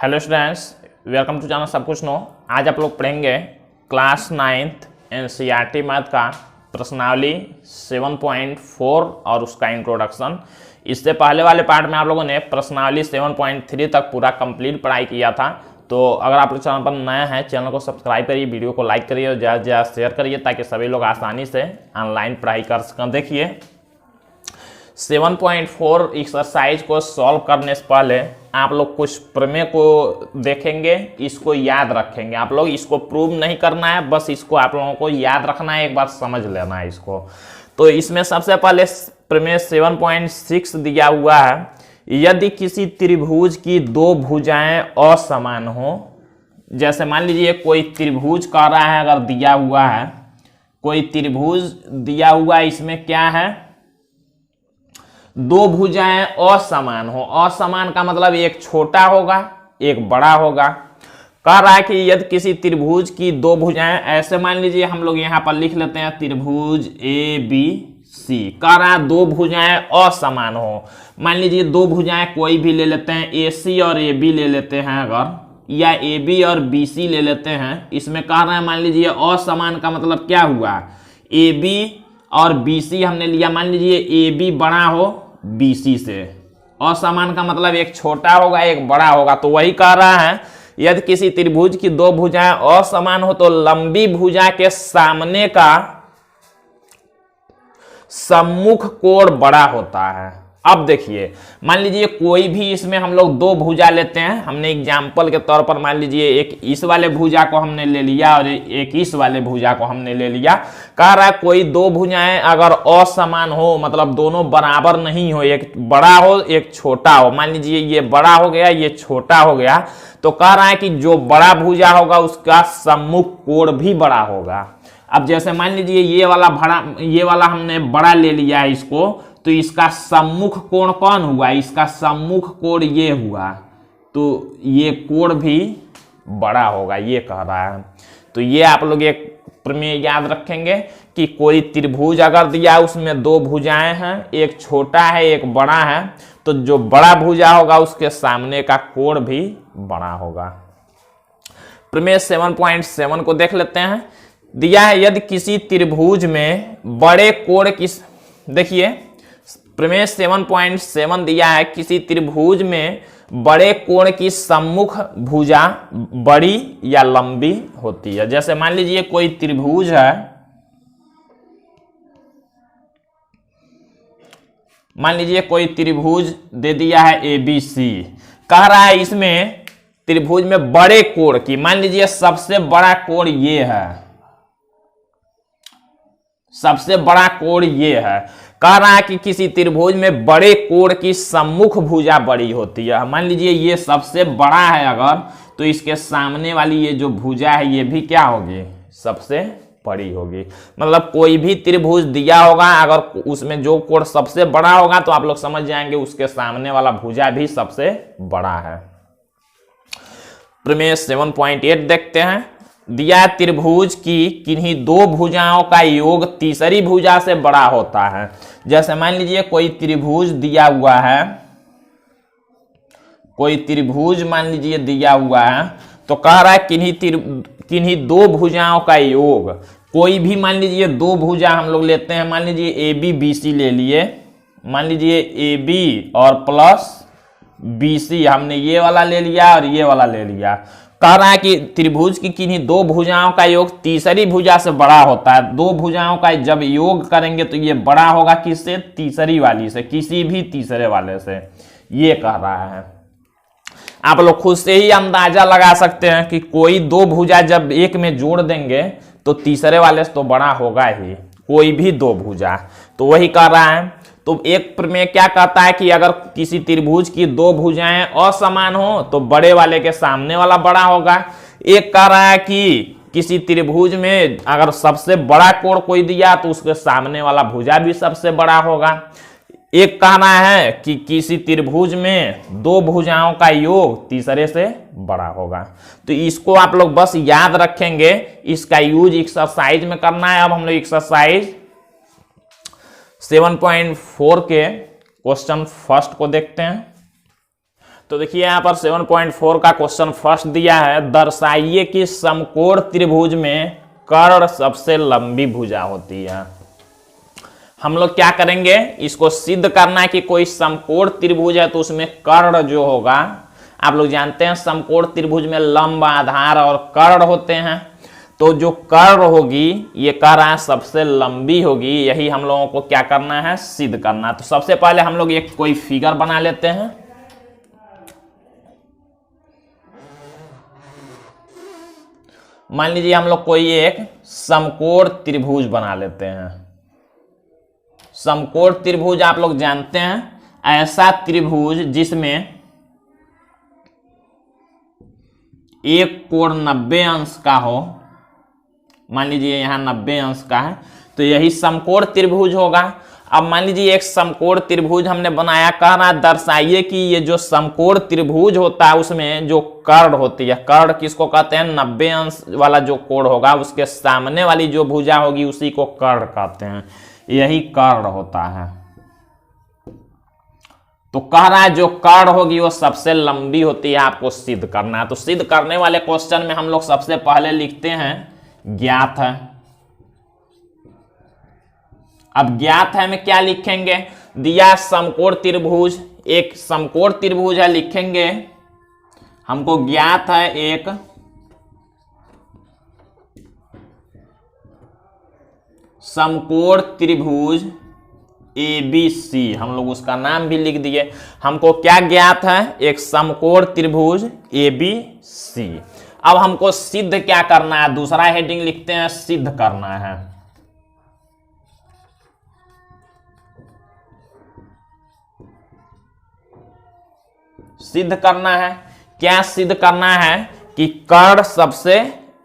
Hello students, welcome to channel सब कुछ no. आज आप लोग पढ़ेंगे क्लास 9th एनसीईआरटी मैथ का प्रश्नावली 7.4 और उसका इंट्रोडक्शन। इससे पहले वाले पार्ट में आप लोगों ने प्रश्नावली 7.3 तक पूरा कंप्लीट पढ़ाई किया था। तो अगर आप लोग चैनल पर नए हैं, चैनल को सब्सक्राइब करिए, वीडियो को लाइक करिए और ज़्यादा से ज़्यादा शेयर करिए ताकि सभी लोग आसानी से ऑनलाइन पढ़ाई कर सकें। देखिए 7.4 एक्सरसाइज को सॉल्व करने से पहले आप लोग कुछ प्रमेय को देखेंगे, इसको याद रखेंगे। आप लोग इसको प्रूव नहीं करना है, बस इसको आप लोगों को याद रखना है, एक बार समझ लेना है इसको। तो इसमें सबसे पहले प्रमेय 7.6 दिया हुआ है, यदि किसी त्रिभुज की दो भुजाएं असमान हो। जैसे मान लीजिए कोई त्रिभुज कह रहा है, अगर दिया हुआ है कोई त्रिभुज दिया हुआ है, इसमें क्या है, दो भुजाएं असमान हो। असमान का मतलब एक छोटा होगा एक बड़ा होगा। कह रहा है कि यदि किसी त्रिभुज की दो भुजाएं, ऐसे मान लीजिए हम लोग यहां पर लिख लेते हैं त्रिभुज ए बी सी। कह रहा है दो भुजाएं असमान हो। मान लीजिए दो भुजाएं कोई भी ले लेते हैं, ए सी और ए बी ले लेते हैं अगर, या ए बी और बी सी ले लेते हैं। इसमें कह रहे हैं मान लीजिए असमान का मतलब क्या हुआ, ए बी और बी सी हमने लिया। मान लीजिए ए बी बड़ा हो बी सी से, असमान का मतलब एक छोटा होगा एक बड़ा होगा। तो वही कह रहा है यदि किसी त्रिभुज की दो भुजाएं असमान हो तो लंबी भुजा के सामने का सम्मुख कोण बड़ा होता है। अब देखिए मान लीजिए कोई भी इसमें हम लोग दो भुजा लेते हैं। हमने एग्जाम्पल के तौर पर मान लीजिए एक इस वाले भुजा को हमने ले लिया और एक इस वाले भुजा को हमने ले लिया। कह रहा है कोई दो भुजाएं अगर असमान हो, मतलब दोनों बराबर नहीं हो, एक बड़ा हो एक छोटा हो। मान लीजिए ये बड़ा हो गया ये छोटा हो गया, तो कह रहा है कि जो बड़ा भुजा होगा उसका सम्मुख कोण भी बड़ा होगा। अब जैसे मान लीजिए ये वाला हमने बड़ा ले लिया है इसको, तो इसका सम्मुख कोण कौन हुआ, इसका सम्मुख कोण ये हुआ, तो ये कोण भी बड़ा होगा, ये कह रहा है। तो ये आप लोग एक प्रमेय याद रखेंगे कि कोई त्रिभुज अगर दिया उसमें दो भुजाएं हैं, एक छोटा है एक बड़ा है, तो जो बड़ा भुजा होगा उसके सामने का कोण भी बड़ा होगा। प्रमेय 7.7 को देख लेते हैं। दिया है यदि किसी त्रिभुज में बड़े कोण की, देखिए प्रमेय 7.7 दिया है किसी त्रिभुज में बड़े कोण की सम्मुख भुजा बड़ी या लंबी होती है। जैसे मान लीजिए कोई त्रिभुज है, मान लीजिए कोई त्रिभुज दे दिया है ए बी सी। कह रहा है इसमें त्रिभुज में बड़े कोण की, मान लीजिए सबसे बड़ा कोण ये है, सबसे बड़ा कोण ये है। कह रहा है कि किसी त्रिभुज में बड़े कोण की सम्मुख भुजा बड़ी होती है। मान लीजिए ये सबसे बड़ा है अगर, तो इसके सामने वाली ये जो भुजा है ये भी क्या होगी, सबसे बड़ी होगी। मतलब कोई भी त्रिभुज दिया होगा अगर उसमें जो कोण सबसे बड़ा होगा तो आप लोग समझ जाएंगे उसके सामने वाला भुजा भी सबसे बड़ा है। प्रमेय 7.8 देखते हैं। दिया त्रिभुज की किन्हीं दो भुजाओं का योग तीसरी भुजा से बड़ा होता है। जैसे मान लीजिए कोई त्रिभुज दिया हुआ है, कोई त्रिभुज मान लीजिए दिया हुआ है, तो कह रहा है किन्हीं दो भुजाओं का योग। कोई भी मान लीजिए दो भुजा हम लोग लेते हैं, मान लीजिए ए बी बी सी ले लिए, मान लीजिए ए बी और प्लस बी सी, हमने ये वाला ले लिया और ये वाला ले लिया। कह रहा है कि त्रिभुज की किन्हीं दो भुजाओं का योग तीसरी भुजा से बड़ा होता है। दो भुजाओं का जब योग करेंगे तो ये बड़ा होगा किससे, तीसरी वाली से, किसी भी तीसरे वाले से, ये कह रहा है। आप लोग खुद से ही अंदाजा लगा सकते हैं कि कोई दो भुजा जब एक में जोड़ देंगे तो तीसरे वाले से तो बड़ा होगा ही, कोई भी दो भुजा। तो वही कह रहा है। तो एक प्रमेय क्या कहता है कि अगर किसी त्रिभुज की दो भुजाएं असमान हो तो बड़े वाले के सामने वाला बड़ा होगा। एक कह रहा है कि किसी त्रिभुज में अगर सबसे बड़ा कोण कोई दिया तो उसके सामने वाला भुजा भी सबसे बड़ा होगा। एक कहना है कि किसी त्रिभुज में दो भुजाओं का योग तीसरे से बड़ा होगा। तो इसको आप लोग बस याद रखेंगे, इसका यूज एक्सरसाइज में करना है। अब हम लोग एक्सरसाइज 7.4 के क्वेश्चन फर्स्ट को देखते हैं। तो देखिए यहाँ पर 7.4 का क्वेश्चन फर्स्ट दिया है, दर्शाइए कि समकोण त्रिभुज में कर्ण सबसे लंबी भुजा होती है। हम लोग क्या करेंगे, इसको सिद्ध करना है कि कोई समकोण त्रिभुज है तो उसमें कर्ण जो होगा, आप लोग जानते हैं समकोण त्रिभुज में लंब, आधार और कर्ण होते हैं। तो जो कर्ण होगी ये कह रहा है सबसे लंबी होगी, यही हम लोगों को क्या करना है, सिद्ध करना। तो सबसे पहले हम लोग एक कोई फिगर बना लेते हैं। मान लीजिए हम लोग कोई एक समकोण त्रिभुज बना लेते हैं। समकोण त्रिभुज आप लोग जानते हैं ऐसा त्रिभुज जिसमें एक कोण 90 अंश का हो। मान लीजिए यहां 90 अंश का है तो यही समकोण त्रिभुज होगा। अब मान लीजिए एक समकोण त्रिभुज हमने बनाया, कह रहा दर्शाइए कि ये जो समकोण त्रिभुज होता है उसमें जो कर्ण होती है, कर्ण किसको कहते हैं, 90 अंश वाला जो कोण होगा उसके सामने वाली जो भुजा होगी उसी को कर्ण कहते हैं, यही कर्ण होता है। तो कह रहा है जो कर्ण होगी वो सबसे लंबी होती है, आपको सिद्ध करना है। तो सिद्ध करने वाले क्वेश्चन में हम लोग सबसे पहले लिखते हैं ज्ञात है। अब ज्ञात है में क्या लिखेंगे, दिया समकोण त्रिभुज, एक समकोण त्रिभुज है, लिखेंगे हमको ज्ञात है एक समकोण त्रिभुज ABC, हम लोग उसका नाम भी लिख दिए। हमको क्या ज्ञात है, एक समकोण त्रिभुज ABC। अब हमको सिद्ध क्या करना है, दूसरा हेडिंग लिखते हैं सिद्ध करना है। सिद्ध करना है, क्या सिद्ध करना है कि कर्ण सबसे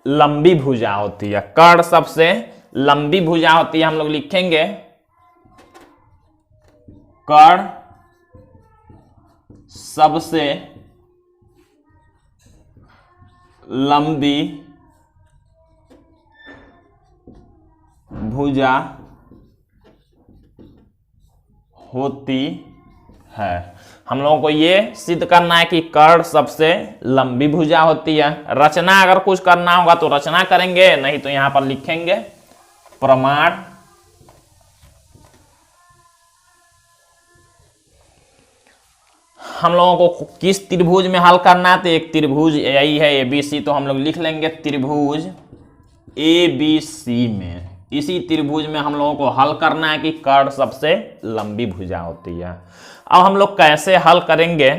लंबी भुजा होती है, कर्ण सबसे लंबी भुजा होती है। हम लोग लिखेंगे कर्ण सबसे लंबी भुजा होती है। हम लोगों को ये सिद्ध करना है कि कर्ण सबसे लंबी भुजा होती है। रचना अगर कुछ करना होगा तो रचना करेंगे, नहीं तो यहां पर लिखेंगे प्रमाण। हम लोगों को किस त्रिभुज में हल करना है, तो एक त्रिभुज यही है ABC, तो हम लोग लिख लेंगे त्रिभुज ABC में, इसी त्रिभुज में हम लोगों को हल करना है कि कर्ण सबसे लंबी भुजा होती है। अब हम लोग कैसे हल करेंगे,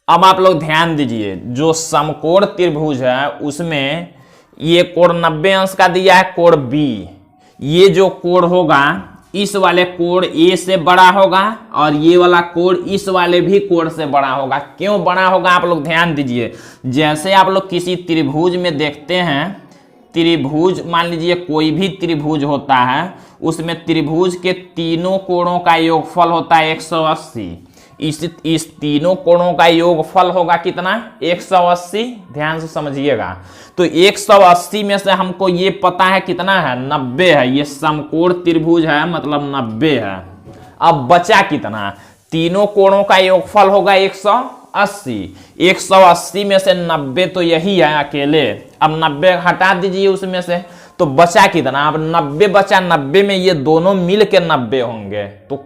अब आप लोग ध्यान दीजिए, जो समकोण त्रिभुज है उसमें ये कोण 90 अंश का दिया है, कोण B, ये जो कोण होगा इस वाले कोण A से बड़ा होगा और ये वाला कोण इस वाले भी कोण से बड़ा होगा। क्यों बड़ा होगा, आप लोग ध्यान दीजिए। जैसे आप लोग किसी त्रिभुज में देखते हैं, त्रिभुज मान लीजिए कोई भी त्रिभुज होता है, उसमें त्रिभुज के तीनों कोणों का योगफल होता है 180। इस तीनों कोणों का योगफल होगा कितना, 180। ध्यान से समझिएगा। तो 180 में से हमको ये पता है कितना है, 90 है। ये समकोण त्रिभुज है मतलब 90 है। अब बचा कितना, तीनों कोणों का योगफल होगा 180। 180 में से 90 तो यही है अकेले। अब 90 हटा दीजिए उसमें से, तो बचा कितना, अब 90 बचा। 90 में ये दोनों मिल के 90 होंगे। तो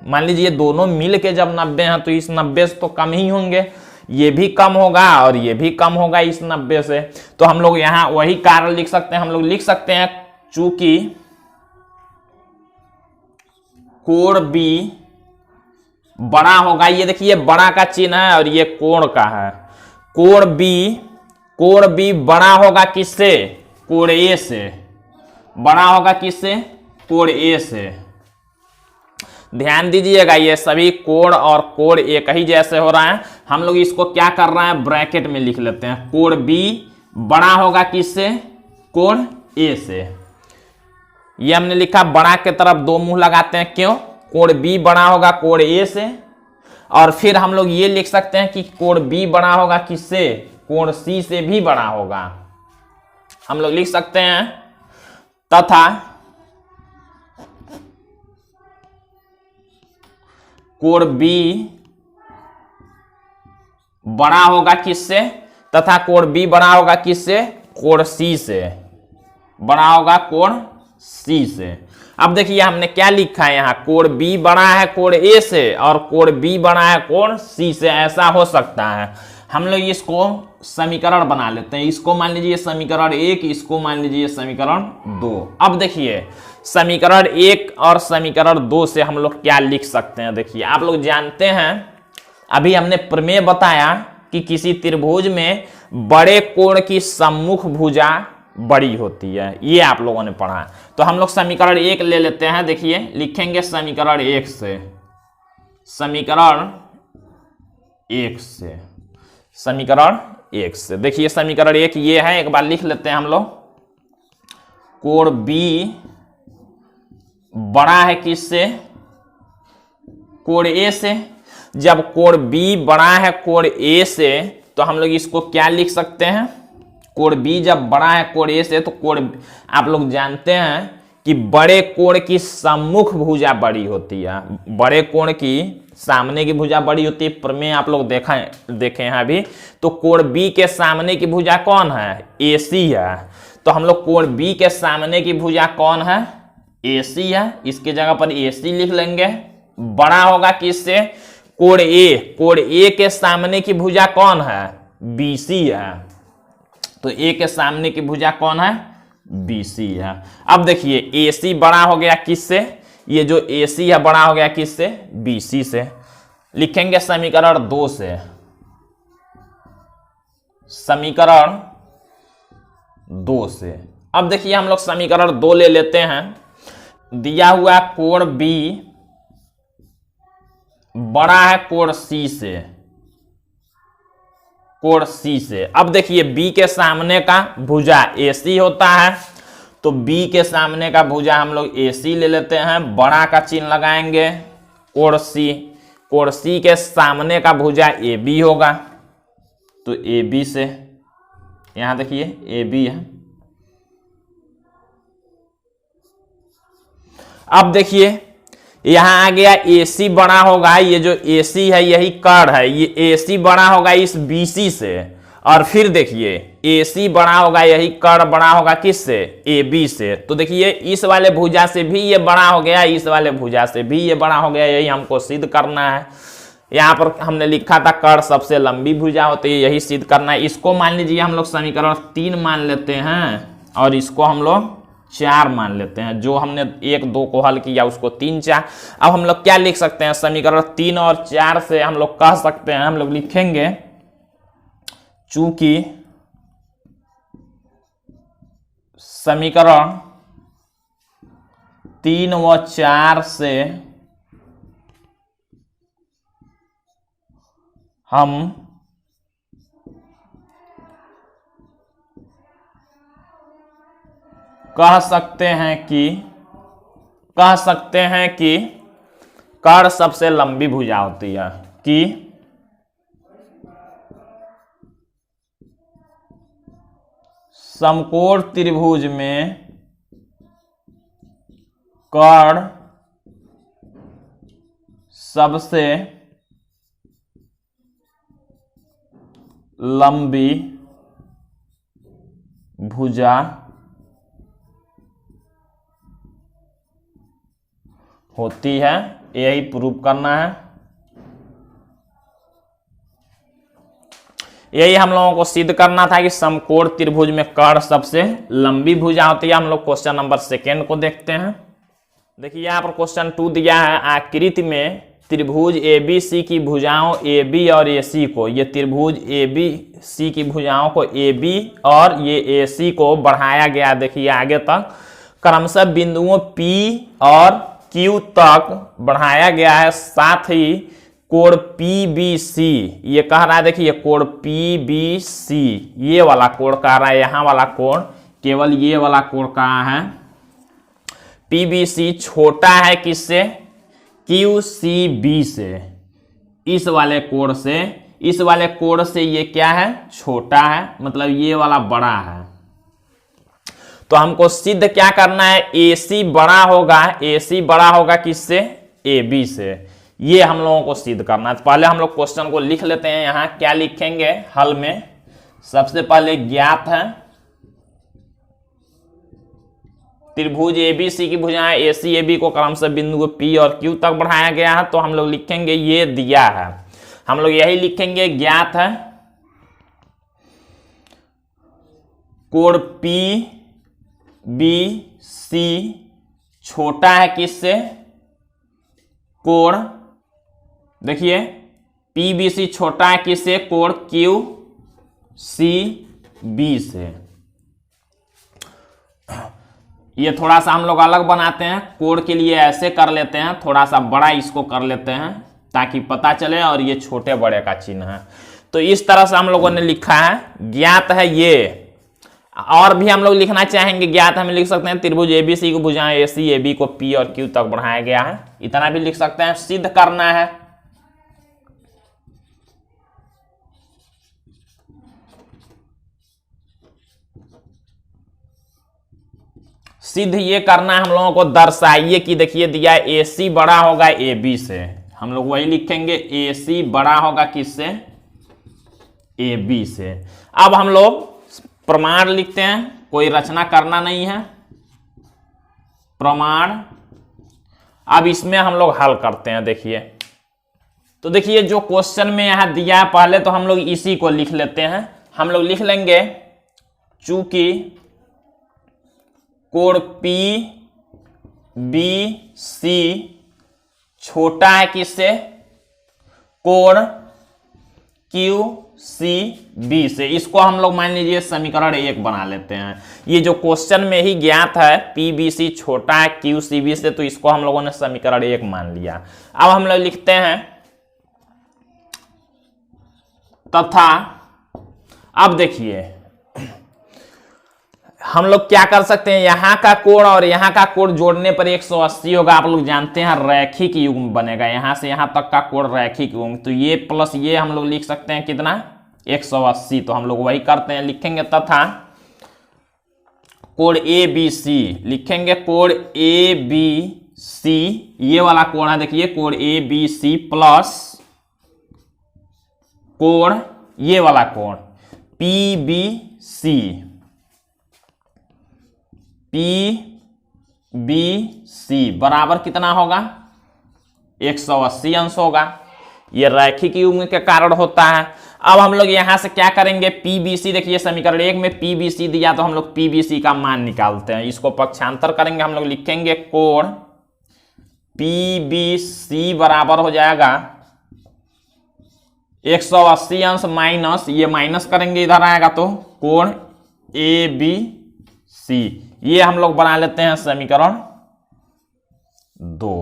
मान लीजिए दोनों मिल के जब 90 हैं तो इस 90 से तो कम ही होंगे, ये भी कम होगा और ये भी कम होगा इस 90 से। तो हम लोग यहां वही कारण लिख सकते हैं। हम लोग लिख सकते हैं चूंकि कोण B बड़ा होगा, ये देखिए बड़ा का चिन्ह है और ये कोण का है। कोण B बड़ा होगा किससे, कोण A से। बड़ा होगा किससे, कोण A से। ध्यान दीजिएगा, ये सभी कोण और कोण एक ही जैसे हो रहा है। हम लोग इसको क्या कर रहे हैं, ब्रैकेट में लिख लेते हैं। कोण B बड़ा होगा किससे, कोण A से। ये हमने लिखा, बड़ा के तरफ दो मुंह लगाते हैं, क्यों, कोण B बड़ा होगा कोण A से। और फिर हम लोग ये लिख सकते हैं कि कोण B बड़ा होगा किससे, कोण C से भी बड़ा होगा। हम लोग लिख सकते हैं तथा कोण B बड़ा होगा किससे, तथा कोण बी बड़ा होगा किससे, कोण सी से, बड़ा होगा कोण सी से। अब देखिए हमने क्या लिखा है यहाँ, कोण बी बड़ा है कोण ए से और कोण बी बड़ा है कोण सी से, ऐसा हो सकता है। हम लोग इसको समीकरण बना लेते हैं, इसको मान लीजिए समीकरण 1, इसको मान लीजिए समीकरण 2। अब देखिए समीकरण 1 और समीकरण 2 से हम लोग क्या लिख सकते हैं। देखिए आप लोग जानते हैं, अभी हमने प्रमेय बताया कि किसी त्रिभुज में बड़े कोण की सम्मुख भुजा बड़ी होती है, ये आप लोगों ने पढ़ा। तो हम लोग समीकरण 1 ले लेते हैं। देखिए लिखेंगे समीकरण 1 से, समीकरण 1 से, समीकरण 1 से। देखिए समीकरण 1 ये है, एक बार लिख लेते हैं हम लोग। कोण बी बड़ा है किससे, कोण ए से। जब कोण बी बड़ा है कोण ए से तो हम लोग इसको क्या लिख सकते हैं, कोण बी जब बड़ा है कोण ए से तो कोण, आप लोग जानते हैं कि बड़े कोण की सम्मुख भुजा बड़ी होती है, बड़े कोण की सामने की भुजा बड़ी होती है। प्रमेय आप लोग देखे हैं अभी। तो कोण बी के सामने की भुजा कौन है, AC है। तो हम लोग कोण बी के सामने की भुजा कौन है, AC है। इसकी जगह पर AC लिख लेंगे। बड़ा होगा किससे, कोण ए, कोण ए के सामने की भुजा कौन है, BC है। तो ए के सामने की भुजा कौन है, BC है। अब देखिए AC बड़ा हो गया किससे, ये जो AC है बड़ा हो गया किससे, BC से। लिखेंगे समीकरण 2 से, समीकरण 2 से। अब देखिए हम लोग समीकरण 2 ले लेते हैं। दिया हुआ कोण B बड़ा है कोण C से, कोण C से। अब देखिए B के सामने का भुजा AC होता है, तो B के सामने का भुजा हम लोग AC ले लेते हैं, बड़ा का चिन्ह लगाएंगे। कोण C, कोण C के सामने का भुजा AB होगा, तो AB से, यहां देखिए AB है। अब देखिए यहां आ गया AC बड़ा होगा, ये जो AC है यही कर्ण है, ये AC बड़ा होगा इस BC से। और फिर देखिए AC बड़ा होगा, यही कर्ण बड़ा होगा किससे, AB से। तो देखिए इस वाले भुजा से भी ये बड़ा हो गया, इस वाले भुजा से भी ये बड़ा हो गया, यही हमको सिद्ध करना है। यहाँ पर हमने लिखा था कर्ण सबसे लंबी भुजा होती है, यही सिद्ध करना है। इसको मान लीजिए हम लोग समीकरण 3 मान लेते हैं और इसको हम लोग 4 मान लेते हैं। जो हमने 1, 2 को हल किया उसको 3, 4। अब हम लोग क्या लिख सकते हैं, समीकरण 3 और 4 से हम लोग कह सकते हैं, हम लोग लिखेंगे चूंकि समीकरण 3 व 4 से हम कह सकते हैं कि कर्ण सबसे लंबी भुजा होती है, कि समकोण त्रिभुज में कर्ण सबसे लंबी भुजा होती है, यही प्रूव करना है। यही हम लोगों को सिद्ध करना था कि समकोण त्रिभुज में कर्ण सबसे लंबी भुजा होती है। हम लोग क्वेश्चन नंबर 2 को देखते हैं। देखिए यहाँ पर क्वेश्चन 2 दिया है, आकृति में त्रिभुज ABC की भुजाओं AB और AC को, ये त्रिभुज ABC की भुजाओं को AB और ये AC को बढ़ाया गया। देखिए आगे तक क्रमशः बिंदुओं P और Q तक बढ़ाया गया है, साथ ही कोण PBC, ये कह रहा है, देखिए कोण PBC, ये वाला कोण कह रहा है, यहां वाला कोण, केवल ये वाला कोण कहा है PBC छोटा है किससे, QCB से। इस वाले कोण से ये क्या है, छोटा है, मतलब ये वाला बड़ा है। तो हमको सिद्ध क्या करना है, AC बड़ा होगा किससे, AB से। ये हम लोगों को सिद्ध करना है। तो पहले हम लोग क्वेश्चन को लिख लेते हैं। यहां क्या लिखेंगे हल में? सबसे पहले ज्ञात है त्रिभुज एबीसी की भुजाएं एसी एबी को क्रमशः बिंदु पी और क्यू तक बढ़ाया गया है। तो हम लोग लिखेंगे ये दिया है, हम लोग यही लिखेंगे। ज्ञात है कोण पी बी सी छोटा है किससे? कोण देखिए पी बी सी छोटा है किससे? कोण क्यू सी बी से। ये थोड़ा सा हम लोग अलग बनाते हैं, कोण के लिए ऐसे कर लेते हैं, थोड़ा सा बड़ा इसको कर लेते हैं ताकि पता चले, और ये छोटे बड़े का चिन्ह है। तो इस तरह से हम लोगों ने लिखा है। ज्ञात है ये, और भी हम लोग लिखना चाहेंगे ज्ञात हम लिख सकते हैं त्रिभुज एबीसी की भुजाएं एसी एबी को पी और क्यू तक बढ़ाया गया है, इतना भी लिख सकते हैं। सिद्ध करना है, सिद्ध ये करना है हम लोगों को। दर्शाइए कि देखिए दिया एसी बड़ा होगा एबी से, हम लोग वही लिखेंगे एसी बड़ा होगा किससे? एबी से। अब हम लोग प्रमाण लिखते हैं, कोई रचना करना नहीं है, प्रमाण। अब इसमें हम लोग हल करते हैं। देखिए तो देखिए जो क्वेश्चन में यहां दिया है, पहले तो हम लोग इसी को लिख लेते हैं। हम लोग लिख लेंगे चूंकि कोण पी बी सी छोटा है किससे? कोण क्यू सी बी से। इसको हम लोग मान लीजिए समीकरण 1 बना लेते हैं। ये जो क्वेश्चन में ही ज्ञात है पी बी सी छोटा है क्यू सी बी से, तो इसको हम लोगों ने समीकरण 1 मान लिया। अब हम लोग लिखते हैं तथा। अब देखिए हम लोग क्या कर सकते हैं, यहां का कोण और यहां का कोण जोड़ने पर 180 होगा। आप लोग जानते हैं रैखिक युग्म बनेगा, यहां से यहां तक का कोण रैखिक युग्म। तो ये प्लस ये हम लोग लिख सकते हैं कितना? 180। तो हम लोग वही करते हैं, लिखेंगे तथा कोण ए बी सी लिखेंगे। कोण ए बी सी ये वाला कोण है, देखिए कोण ए बी सी प्लस कोण ये वाला कोण P B C, P B C बराबर कितना होगा? 180 अंश होगा। ये रैखिक युग्म के कारण होता है। अब हम लोग यहां से क्या करेंगे? पीबीसी देखिए समीकरण 1 में पीबीसी दिया, तो हम लोग पीबीसी का मान निकालते हैं। इसको पक्षांतर करेंगे, हम लोग लिखेंगे कोण पीबीसी बराबर हो जाएगा 180 अंश माइनस, ये माइनस करेंगे इधर आएगा तो कोण ए बी सी। ये हम लोग बना लेते हैं समीकरण 2।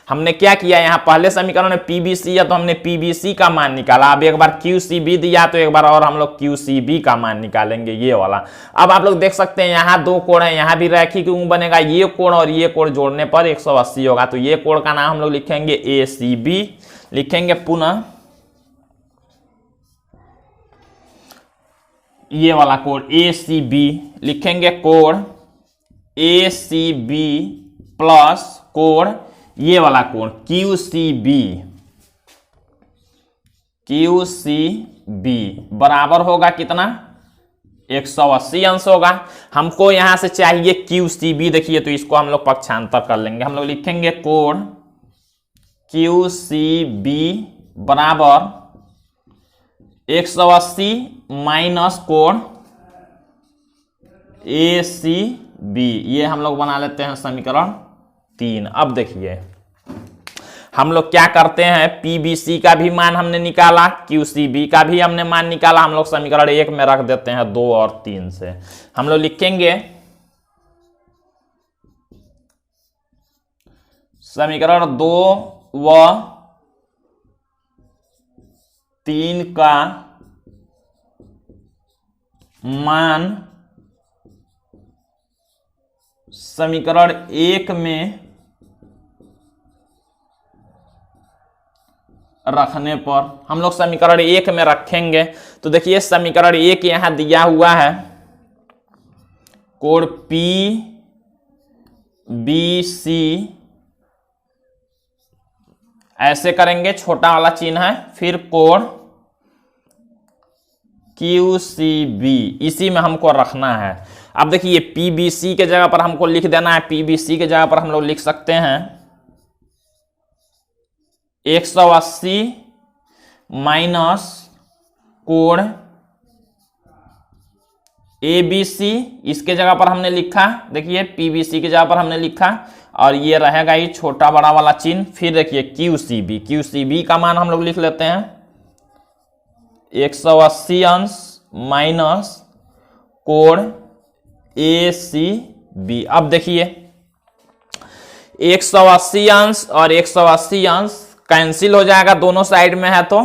हमने क्या किया, यहां पहले समीकरण में पीबीसी है तो हमने पीबीसी का मान निकाला। अब एक बार क्यूसीबी दिया तो एक बार और हम लोग क्यूसीबी का मान निकालेंगे, ये वाला। अब आप लोग देख सकते हैं यहां दो कोण है, यहां भी रैखिक युग्म बनेगा। ये कोण और ये कोण जोड़ने पर 180 होगा। तो ये कोण का नाम हम लोग लिखेंगे एसीबी। लिखेंगे पुनः ये वाला कोण एसीबी, लिखेंगे कोण एसीबी प्लस कोण ये वाला कोण क्यूसीबी, क्यूसीबी बराबर होगा कितना? 180 अंश होगा। हमको यहां से चाहिए क्यूसीबी, देखिए तो इसको हम लोग पक्षांतर कर लेंगे। हम लोग लिखेंगे कोण क्यूसीबी बराबर 180 माइनस कोण एसीबी। ये हम लोग बना लेते हैं समीकरण 3। अब देखिए हम लोग क्या करते हैं, पीबीसी का भी मान हमने निकाला, क्यूसीबी का भी हमने मान निकाला। हम लोग समीकरण 1 में रख देते हैं 2 और 3 से। हम लोग लिखेंगे समीकरण 2 व 3 का मान समीकरण 1 में रखने पर, हम लोग समीकरण 1 में रखेंगे। तो देखिए समीकरण 1 यहां दिया हुआ है कोण पी बी सी ऐसे करेंगे, छोटा वाला चिन्ह है, फिर कोण QCB, इसी में हमको रखना है। अब देखिए PBC के जगह पर हमको लिख देना है, PBC के जगह पर हम लोग लिख सकते हैं 180 माइनस कोण ABC, इसके जगह पर हमने लिखा, देखिए PBC की जगह पर हमने लिखा, और ये रहेगा ये छोटा बड़ा वाला चिन्ह। फिर देखिए QCB, QCB का मान हम लोग लिख लेते हैं 180 अंश माइनस कोण ACB। अब देखिए 180 अंश और 180 अंश कैंसिल हो जाएगा, दोनों साइड में है, तो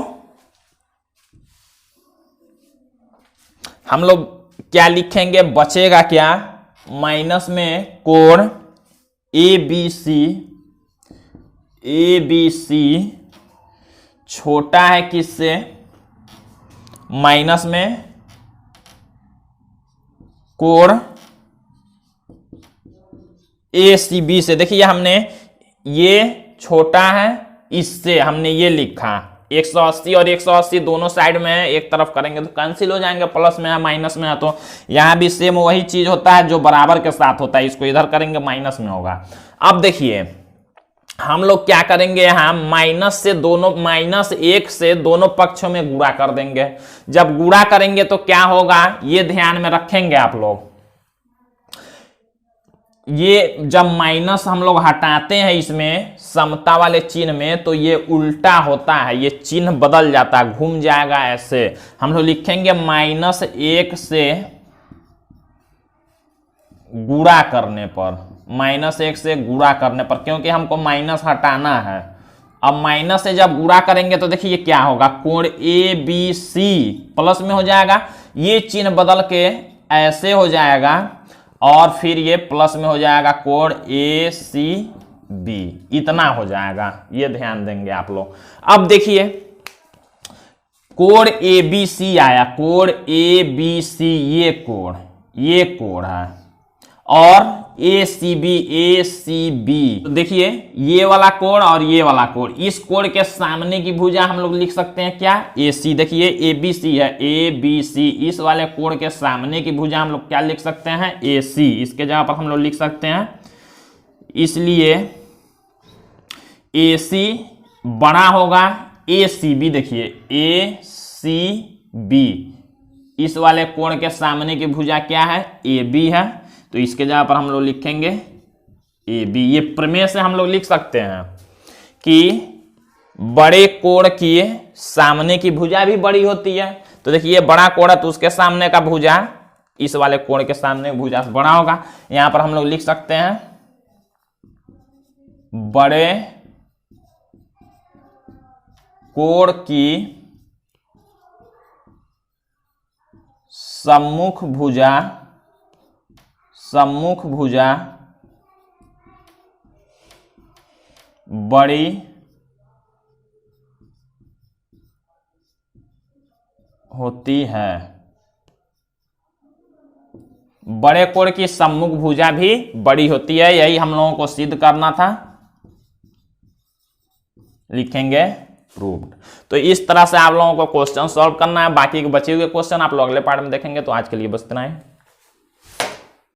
हम लोग क्या लिखेंगे, बचेगा क्या, माइनस में कोण ABC छोटा है किससे, माइनस में कोण ACB से। देखिए हमने ये छोटा है इससे, हमने ये लिखा 180 और 180 दोनों साइड में है, एक तरफ करेंगे तो कैंसिल हो जाएंगे, प्लस में है माइनस में है, तो यहां भी सेम वही चीज होता है जो बराबर के साथ होता है, इसको इधर करेंगे माइनस में होगा। अब देखिए हम लोग क्या करेंगे, यहां माइनस एक से दोनों पक्षों में गुणा कर देंगे। जब गुणा करेंगे तो क्या होगा, ये ध्यान में रखेंगे आप लोग, ये जब माइनस हम लोग हटाते हैं इसमें समता वाले चिन्ह में, तो ये उल्टा होता है, ये चिन्ह बदल जाता है, घूम जाएगा। ऐसे हम लोग लिखेंगे -1 से गुणा करने पर, -1 से गुणा करने पर, क्योंकि हमको माइनस हटाना है। अब माइनस से जब गुणा करेंगे तो देखिए क्या होगा, कोण ABC प्लस में हो जाएगा, ये चिन्ह बदल के ऐसे हो जाएगा, और फिर ये प्लस में हो जाएगा कोण ACB, इतना हो जाएगा, ये ध्यान देंगे आप लोग। अब देखिए कोण ABC आया, कोण ABC ये कोण है, और ACB तो देखिए ये वाला कोण और ये वाला कोण, इस कोण के सामने की भुजा हम लोग लिख सकते हैं क्या, AC। देखिए ABC है, ABC, इस वाले कोण के सामने की भुजा हम लोग क्या लिख सकते हैं, AC, इसके जगह पर हम लोग लिख सकते हैं, इसलिए AC बड़ा होगा ACB। देखिए ACB, इस वाले कोण के सामने की भुजा क्या है, AB है, तो इसके जगह पर हम लोग लिखेंगे AB। ये प्रमेय से हम लोग लिख सकते हैं कि बड़े कोण की सामने की भुजा भी बड़ी होती है। तो देखिए ये बड़ा कोण है तो उसके सामने का भुजा इस वाले कोण के सामने भुजा से बड़ा होगा। यहां पर हम लोग लिख सकते हैं बड़े कोण की सम्मुख भुजा बड़ी होती है। बड़े कोण की सम्मुख भुजा भी बड़ी होती है, यही हम लोगों को सिद्ध करना था। लिखेंगे प्रूव्ड। तो इस तरह से आप लोगों को क्वेश्चन सॉल्व करना है। बाकी के बचे हुए क्वेश्चन आप लोग अगले पार्ट में देखेंगे। तो आज के लिए बस इतना ही।